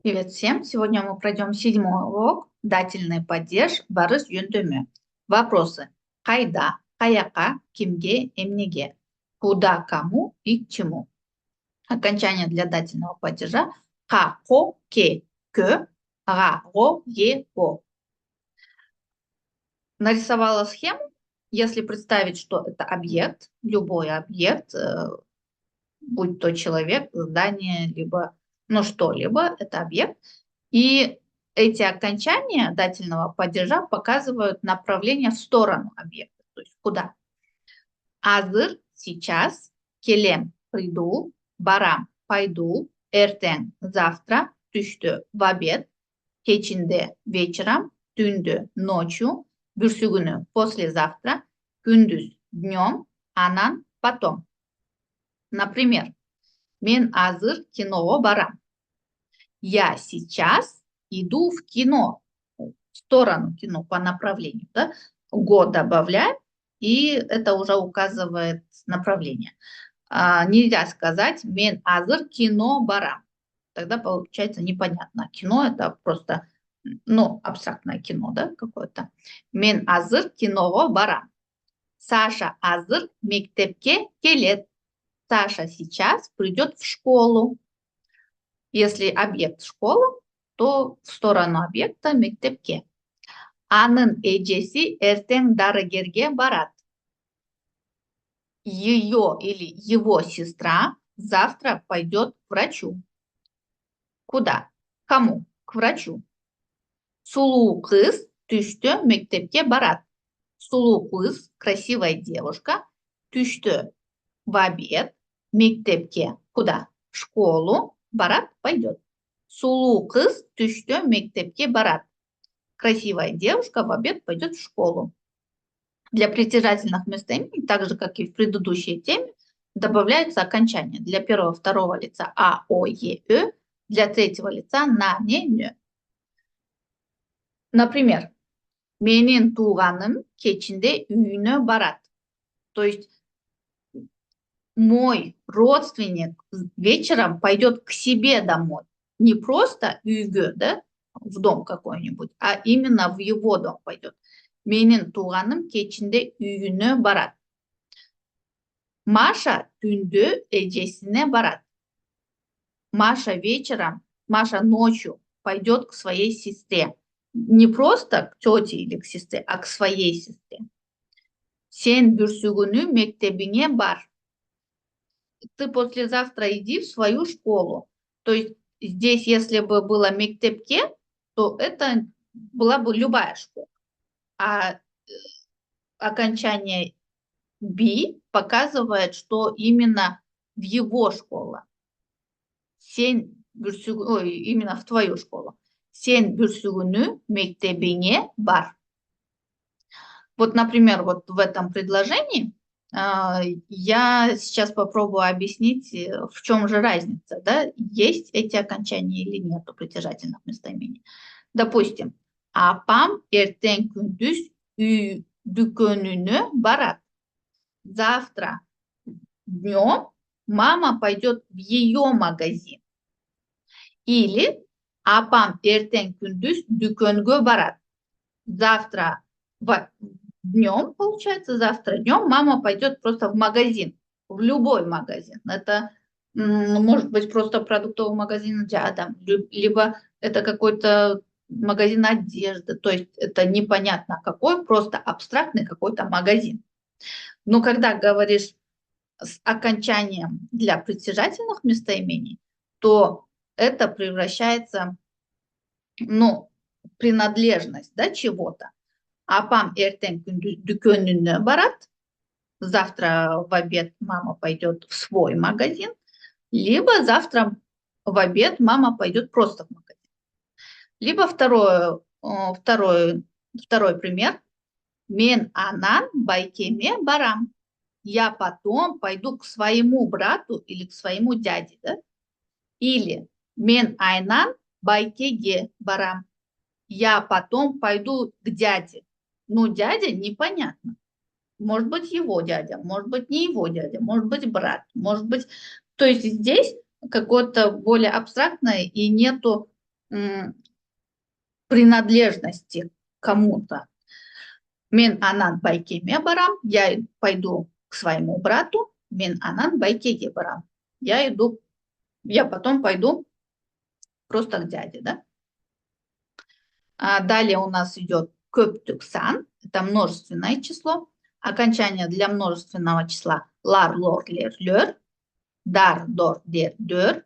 Привет всем! Сегодня мы пройдем седьмой урок «Дательный падеж барыс жөндөмү». Вопросы. Кайда, каяка, кимге, эмнеге. Куда, кому и к чему. Окончание для дательного падежа. Ка, ко, ке, кö, га, го, е, го. Нарисовала схему. Если представить, что это объект, любой объект, будь то человек, здание, либо что-либо, это объект. И эти окончания дательного падежа показывают направление в сторону объекта, то есть куда. Азыр, сейчас, келем, приду, барам, пойду, эртең, завтра, түштө, в обед, кечинде, вечером, түндө, ночью, бүрсүгүнү, послезавтра, күндүз, днем, анан, потом. Например, мен азыр киного барам. Я сейчас иду в кино, в сторону кино, по направлению. Да? Го добавляем, и это уже указывает направление. Нельзя сказать «мен азыр кино барам». Тогда получается непонятно. Кино – это просто абстрактное кино, да, какое-то. Мен азыр киного барам. Саша азыр мектепке келет. Саша сейчас придет в школу. Если объект школа, то в сторону объекта мектепке. Анын эжеси эртең дарыгерге барат. Ее или его сестра завтра пойдет к врачу. Куда? Кому? К врачу. Сулуу кыз түштө мектепке барат. Сулуу кыз, красивая девушка, түштө в обед, мектепке. Куда? В школу. Барат пойдет. Сулуу кыз түштө мектепке барат. Красивая девушка в обед пойдет в школу. Для притяжательных местоимений, так же, как и в предыдущей теме, добавляется окончание. Для первого, второго лица а, о, е, ö, для третьего лица на, не, нö. Например, менин тууганым кечинде үйүнө барат. То есть мой родственник вечером пойдет к себе домой. Не просто үйгө, да, в дом какой-нибудь, а именно в его дом пойдет. Менин тууганым кечинде үйүнө барат. Маша түндө эжесине барат. Маша вечером, Маша ночью пойдет к своей сестре. Не просто к тете или к сестре, а к своей сестре. Сен бүрсүгүнү мектебине бар. Ты послезавтра иди в свою школу. То есть здесь, если бы было мектепке, то это была бы любая школа. А окончание би показывает, что именно в его школу. Именно в твою школу. Сен бүрсүгүнү мектебине бар. Вот, например, вот в этом предложении я сейчас попробую объяснить, в чем же разница, да, есть эти окончания или нет у притяжательных местоимений. Допустим, апам эртең күндүз үй дүкөнүнө барат. Завтра днем мама пойдет в ее магазин. Или апам эртең күндүз дүкөнгө барат. Завтра днем, получается, завтра днем мама пойдет просто в магазин, в любой магазин. Это может быть просто продуктовый магазин рядом, либо это какой-то магазин одежды, то есть это непонятно какой, просто абстрактный какой-то магазин. Но когда говоришь с окончанием для притяжательных местоимений, то это превращается, принадлежность, да, чего-то. Апам эртең дүкөнүнө барат. Завтра в обед мама пойдет в свой магазин. Либо завтра в обед мама пойдет просто в магазин. Либо второй пример. Мен анан байкеме барам. Я потом пойду к своему брату или к своему дяде. Да? Или мен айнан байкеге барам. Я потом пойду к дяде. Но дядя непонятно. Может быть, его дядя, может быть, не его дядя, может быть, брат, может быть... То есть здесь какое-то более абстрактное и нету принадлежности к кому-то. Мен анан байкеме барам, я пойду к своему брату. Мен анан байкеге барам. Я потом пойду просто к дяде, да? Далее у нас идет көптүксан, это множественное число. Окончание для множественного числа лар, лор, лер, лер, дар, дор, дер, дер,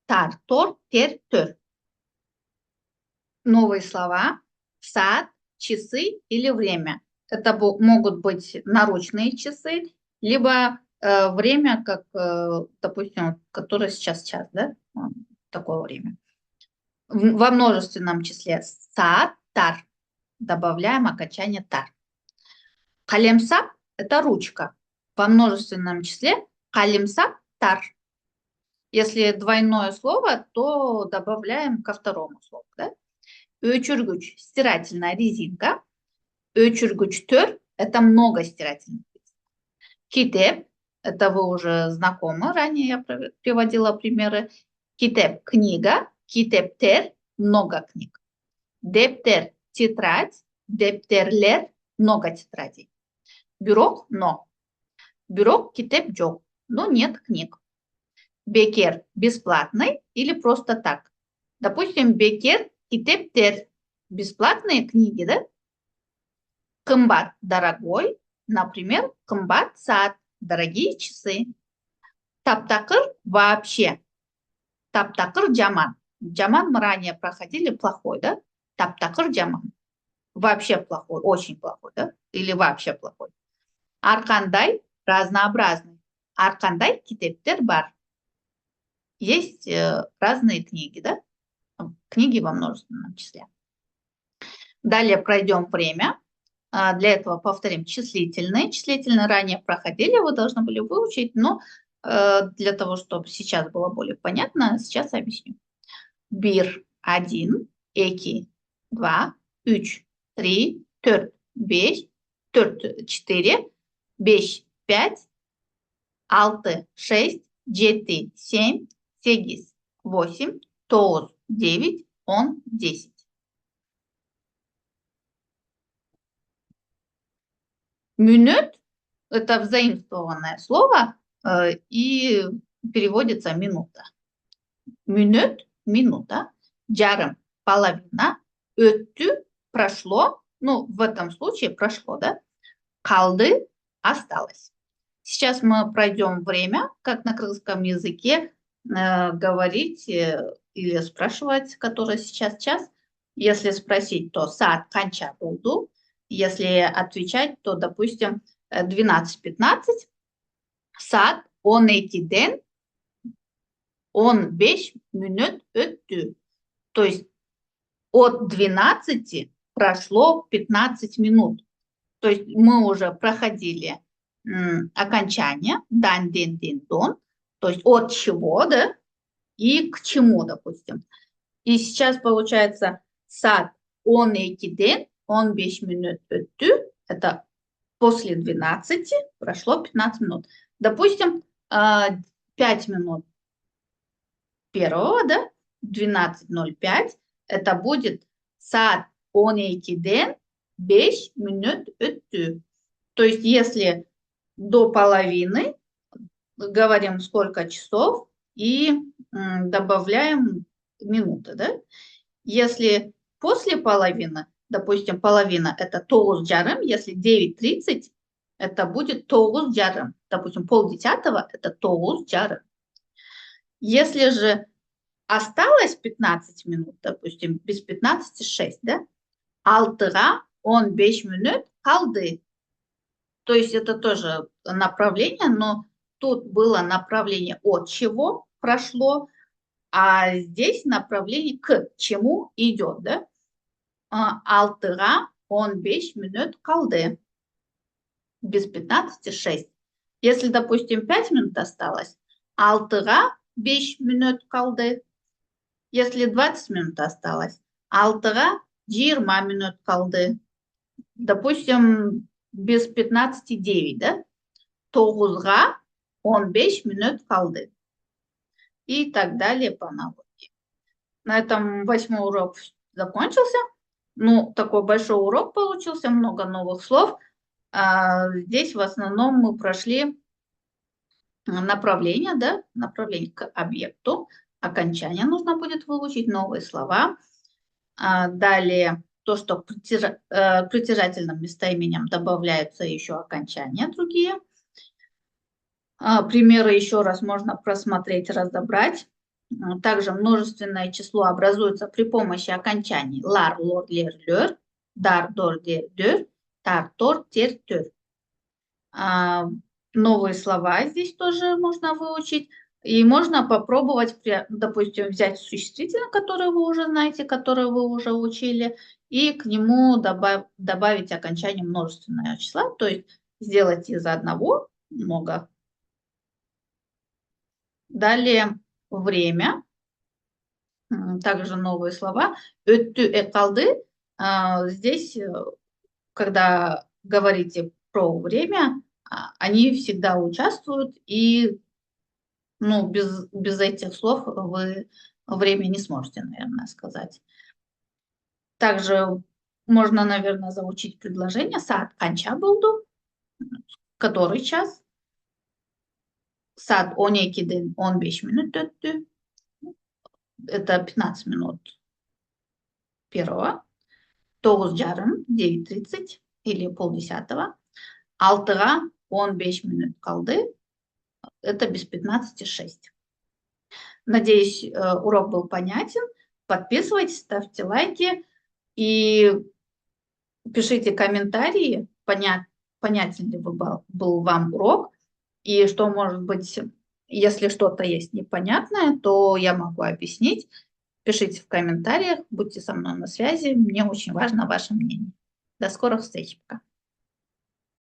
тар, тор, тер, тер. Новые слова: сад, часы или время. Это могут быть наручные часы, либо время, как, допустим, которое сейчас час, да? Такое время. Во множественном числе сад, тар. Добавляем окончание тар. Калемсап – это ручка. Во множественном числе калемсап, тар. Если двойное слово, то добавляем ко второму слову. Да? Өчүргүч – стирательная резинка. Өчүргүчтөр – это много стирательных резинок. Китеп – это вы уже знакомы, ранее я приводила примеры. Китеп – книга. Китептер – много книг. Дептер – тетрадь. Дептерлер – много тетрадей. Бюрок – но. Бюрок китеп жок, но нет книг. Бекер – бесплатный или просто так. Допустим, бекер китептер – бесплатные книги, да? Кымбат – дорогой, например, кымбат саат – дорогие часы. Таптакыр – вообще. Таптакыр – жаман. Жаман мы ранее проходили, плохой, да? Таптакыр – жаман. Вообще плохой, очень плохой, да? Или вообще плохой. Аркандай – разнообразный. Аркандай китептер бар. Есть разные книги, да? Книги во множественном числе. Далее пройдем время. Для этого повторим числительные. Числительные ранее проходили, вы должны были выучить, но для того, чтобы сейчас было более понятно, сейчас объясню. Bir – 1, 2, 2, 3, 3, 4, 5, 4, 5, 5, 6, 6, 7, 7, 8, 8, 9, 10, 10. Минут – это взаимствованное слово и переводится минута. Минут – минута. Жарым – половина. Өттү – прошло. Ну, в этом случае прошло, да? Калды – осталось. Сейчас мы пройдем время, как на крымском языке говорить или спрашивать, который сейчас час. Если спросить, то саат канча болду. Если отвечать, то, допустим, 12:15. Саат 12'ден 15 минут өттү. То есть от 12 прошло 15 минут. То есть мы уже проходили окончание дан, ден, ден, дон. То есть от чего, да, и к чему, допустим. И сейчас получается саат 12'ден 15 минут өттү. Это после 12 прошло 15 минут. Допустим, 5 минут первого, да, 12:05. Это будет саат 12'ден 5 минут өттү. То есть если до половины говорим сколько часов и добавляем минуты, да? Если после половины, допустим, половина это 9:30, если 9:30, это будет 9:30. Допустим, 9:30 это 9:30. Если же осталось 15 минут, допустим, без 15:06, да? 6'га 15 минут калды. То есть это тоже направление, но тут было направление от чего прошло, а здесь направление к чему идет, да? 6'га 15 минут калды. Без 15:06. Если, допустим, 5 минут осталось, 6'га 5 минут калды. Если 20 минут осталось, 6'га 20 минут калды. Допустим, без 15:09, да? 9'га 15 минут калды. И так далее по аналогии. На этом 8-й урок закончился. Ну, такой большой урок получился, много новых слов. Здесь в основном мы прошли направление, да, направление к объекту. Окончание нужно будет выучить, новые слова. Далее то, что к притяжательным местоимениям добавляются еще окончания другие. Примеры еще раз можно просмотреть, разобрать. Также множественное число образуется при помощи окончаний лар, лор, лер, лер, дар, дор, дер, дер, тар, тор, тер, тер. Новые слова здесь тоже можно выучить. И можно попробовать, допустим, взять существительное, которое вы уже знаете, которое вы уже учили, и к нему добавить окончание множественного числа, то есть сделать из одного много. Далее время. Также новые слова. Өттү, экалды. Здесь, когда говорите про время, они всегда участвуют, и ну, без этих слов вы время не сможете, наверное, сказать. Также можно, наверное, заучить предложение. Саат канча булду? Который час? Саат 12'den 15 минут өттү. Это 15 минут первого. 9:30, 9:30 или полдесятого. Алтыға 15 минут қалды. Это без 15 6. Надеюсь, урок был понятен. Подписывайтесь, ставьте лайки и пишите комментарии, понятен ли был вам урок. И что, может быть, если что-то есть непонятное, то я могу объяснить. Пишите в комментариях, будьте со мной на связи. Мне очень важно ваше мнение. До скорых встреч. Пока.